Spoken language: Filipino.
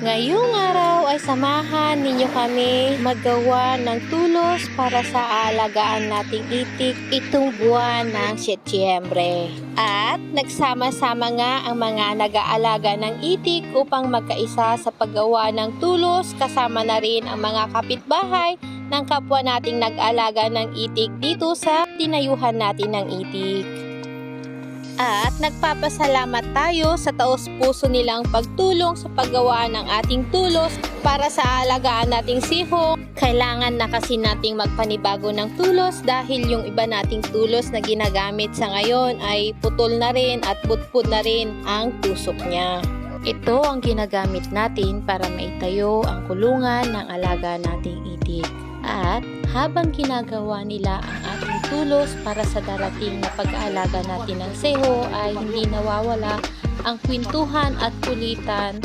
Ngayong araw ay samahan ninyo kami maggawa ng tulos para sa alagaan nating itik itong buwan ng Setyembre. At nagsama-sama nga ang mga nag-aalaga ng itik upang magkaisa sa paggawa ng tulos, kasama na rin ang mga kapitbahay ng kapwa nating nag-aalaga ng itik dito sa tinayuhan natin ng itik. At nagpapasalamat tayo sa taos-puso nilang pagtulong sa paggawa ng ating tulos para sa alagaan nating sihong. Kailangan na kasi nating magpanibago ng tulos dahil yung iba nating tulos na ginagamit sa ngayon ay putol na rin at putput na rin ang tusok niya. Ito ang ginagamit natin para maitayo ang kulungan ng alaga nating itik. At habang ginagawa nila ang ating tulos para sa darating na pag-aalaga natin ng seho ay hindi nawawala ang kwentuhan at kulitan